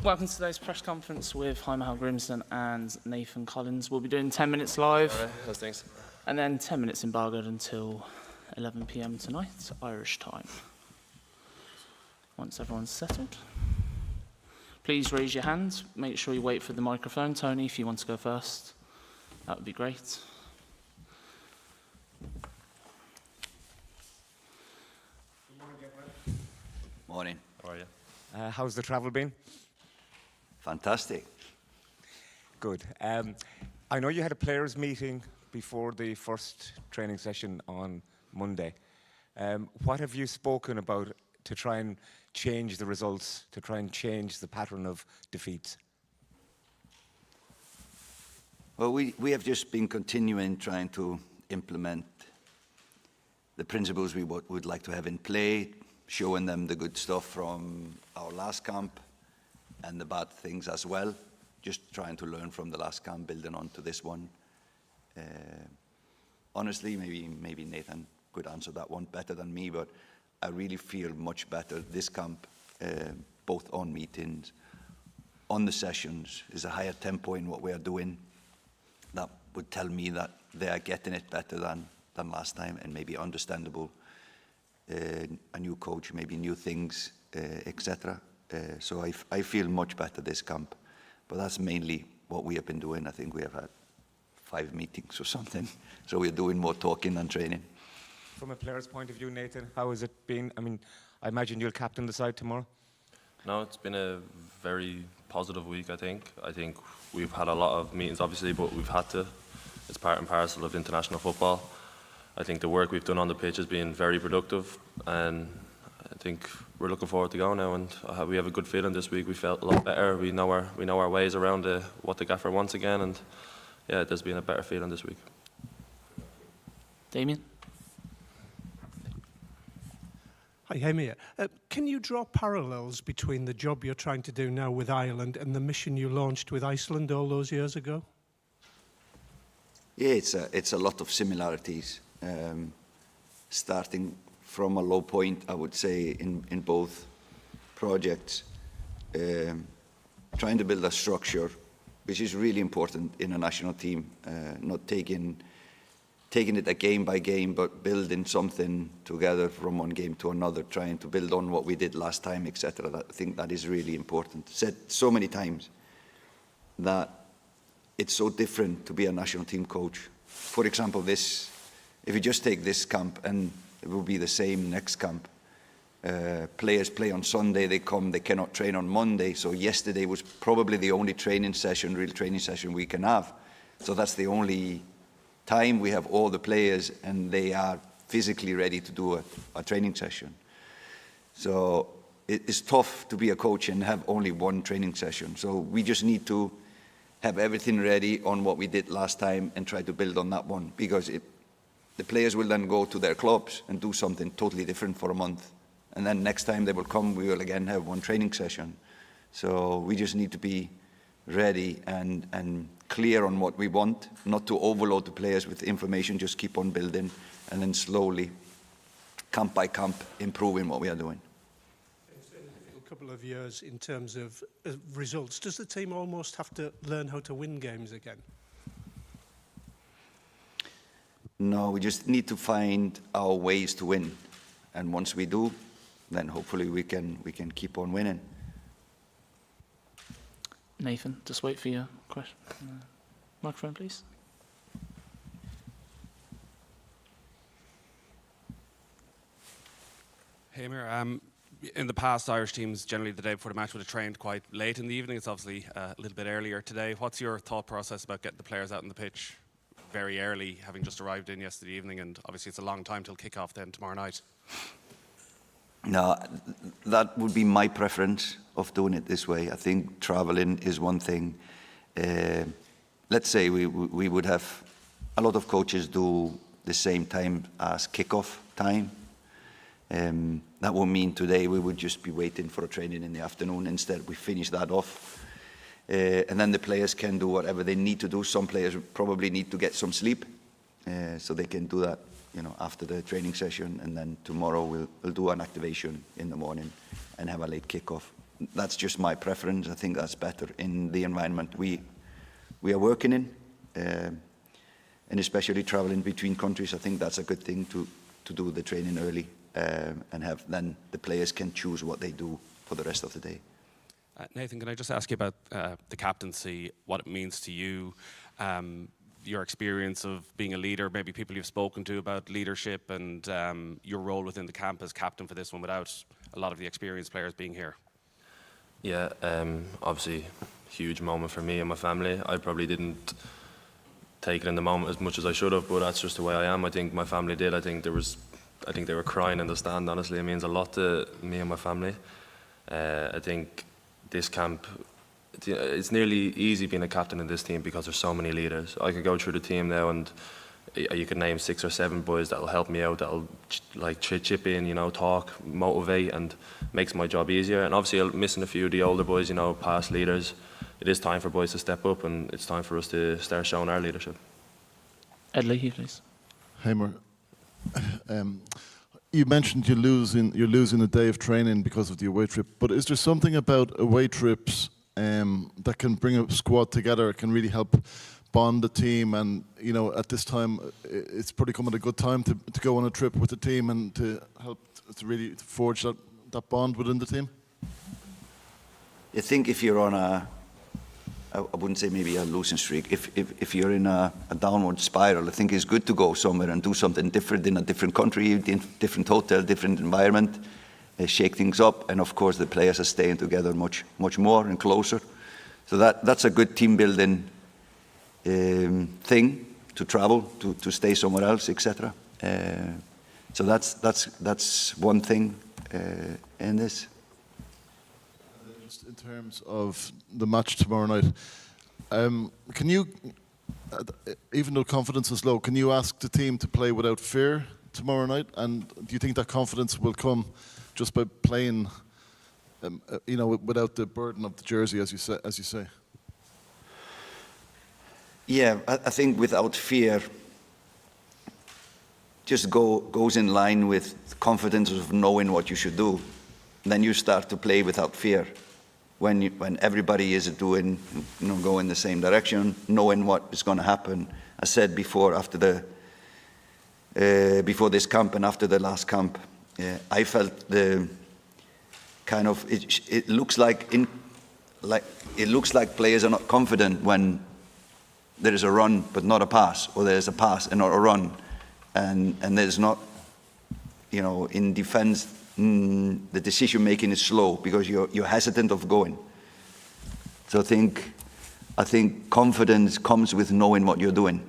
Welcome to today's press conference with Jaime Grimston and Nathan Collins. We'll be doing 10 minutes live. All right, how's things? And then 10 minutes embargoed until 11 p.m. tonight, Irish time. Once everyone's settled, please raise your hand. Make sure you wait for the microphone. Tony, if you want to go first, that would be great. Morning. How are you? How's the travel been? Fantastic. Good. I know you had a players' meeting before the first training session on Monday. What have you spoken about to try and change the results, to try and change the pattern of defeats? Well, we have just been continuing trying to implement the principles we would like to have in play, showing them the good stuff from our last camp and the bad things as well. Just trying to learn from the last camp, building on to this one. Honestly, maybe Nathan could answer that one better than me, but I really feel much better this camp, both on meetings, on the sessions. Is a higher tempo in what we are doing. That would tell me that they are getting it better than last time, and maybe understandable. A new coach, maybe new things, etc. So I feel much better this camp, but that's mainly what we have been doing. I think we have had 5 meetings or something, so we're doing more talking than training. From a player's point of view, Nathan, how has it been? I mean, I imagine you'll captain the side tomorrow? No, it's been a very positive week, I think. I think we've had a lot of meetings, obviously, but we've had to. It's part and parcel of international football. I think the work we've done on the pitch has been very productive, and I think we're looking forward to going now. And we have a good feeling this week. We felt a lot better. We know our ways around what the gaffer wants again, and yeah, there's been a better feeling this week. Damien? Hi, Jaime. Can you draw parallels between the job you're trying to do now with Ireland and the mission you launched with Iceland all those years ago? Yeah, it's a lot of similarities. Starting from a low point, I would say, in both projects, trying to build a structure, which is really important in a national team, not taking it a game by game, but building something together from one game to another, trying to build on what we did last time, etc. I think that is really important. Said so many times that it's so different to be a national team coach. For example, if you just take this camp, and it will be the same next camp. Players play on Sunday, they come, they cannot train on Monday, so yesterday was probably the only real training session we can have. So that's the only time we have all the players and they are physically ready to do a training session. So it's tough to be a coach and have only one training session. So we just need to have everything ready on what we did last time and try to build on that one, because the players will then go to their clubs and do something totally different for a month. And then next time they will come, we will again have one training session. So we just need to be ready and clear on what we want, not to overload the players with information, just keep on building and then slowly, camp by camp, improving what we are doing. It's been a difficult couple of years in terms of results. Does the team almost have to learn how to win games again? No, we just need to find our ways to win. And once we do, then hopefully we can keep on winning. Nathan, just wait for your question. Microphone, please. Hey, Amir. In the past, Irish teams, generally the day before the match, would have trained quite late in the evening. It's obviously a little bit earlier today. What's your thought process about getting the players out on the pitch very early, having just arrived in yesterday evening, and obviously it's a long time till kick-off then tomorrow night? No, that would be my preference of doing it this way. I think traveling is one thing. Let's say we would have a lot of coaches do the same time as kickoff time. That would mean today we would just be waiting for a training in the afternoon. Instead, we finish that off. And then the players can do whatever they need to do. Some players probably need to get some sleep, so they can do that, after the training session. And then tomorrow we'll do an activation in the morning and have a late kickoff. that's just my preference. I think that's better in the environment we are working in, and especially traveling between countries. I think that's a good thing to do the training early, and have then the players can choose what they do for the rest of the day. Nathan, can I just ask you about the captaincy, what it means to you, your experience of being a leader, maybe people you've spoken to about leadership, and your role within the camp as captain for this one without a lot of the experienced players being here? Yeah, obviously, huge moment for me and my family. I probably didn't take it in the moment as much as I should have, but that's just the way I am. I think my family did. I think they were crying in the stand, honestly. It means a lot to me and my family. I think this camp, it's nearly easy being a captain in this team because there's so many leaders. I could go through the team now and you could name 6 or 7 boys that'll help me out, that'll like chip in, you know, talk, motivate, and makes my job easier. And obviously I'm missing a few of the older boys, you know, past leaders. It is time for boys to step up, and it's time for us to start showing our leadership. Ed Leahy, please. Hamer, you mentioned you're losing a day of training because of the away trip, but is there something about away trips that can bring a squad together, can really help bond the team? And you know, at this time, it's probably come at a good time to go on a trip with the team and to help to really forge that bond within the team. I think if you're on I wouldn't say maybe a losing streak. If you're in a downward spiral, I think it's good to go somewhere and do something different in a different country, different hotel, different environment, shake things up. And of course, the players are staying together much more and closer. So that's a good team building thing, to travel, to stay somewhere else, etc. So that's one thing in this. In terms of the match tomorrow night, can you, even though confidence is low, can you ask the team to play without fear tomorrow night? And do you think that confidence will come just by playing, you know, without the burden of the jersey, as you say? Yeah, I think without fear just goes in line with confidence of knowing what you should do. Then you start to play without fear. When everybody is doing, you know, go in the same direction, knowing what is going to happen. I said before, before this camp and after the last camp, I felt the kind of it looks like players are not confident when there is a run but not a pass, or there is a pass and not a run, and there's not, you know, in defense. The decision making is slow because you're hesitant of going. So I think confidence comes with knowing what you're doing,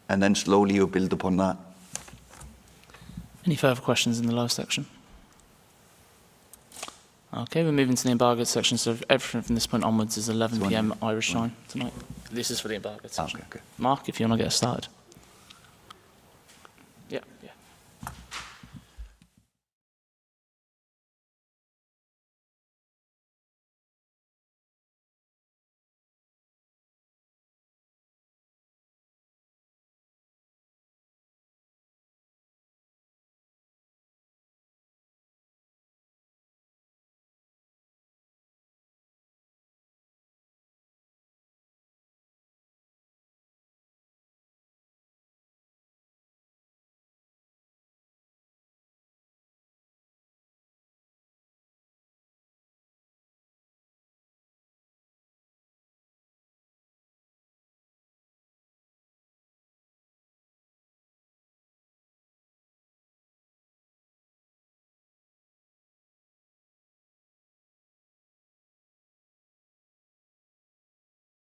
and then slowly you build upon that. Any further questions in the lower section? Okay, we're moving to the embargoed section, so everything from this point onwards is 11 p.m. Irish time tonight. This is for the embargoed section. Okay. Mark, if you want to get us started. Yeah.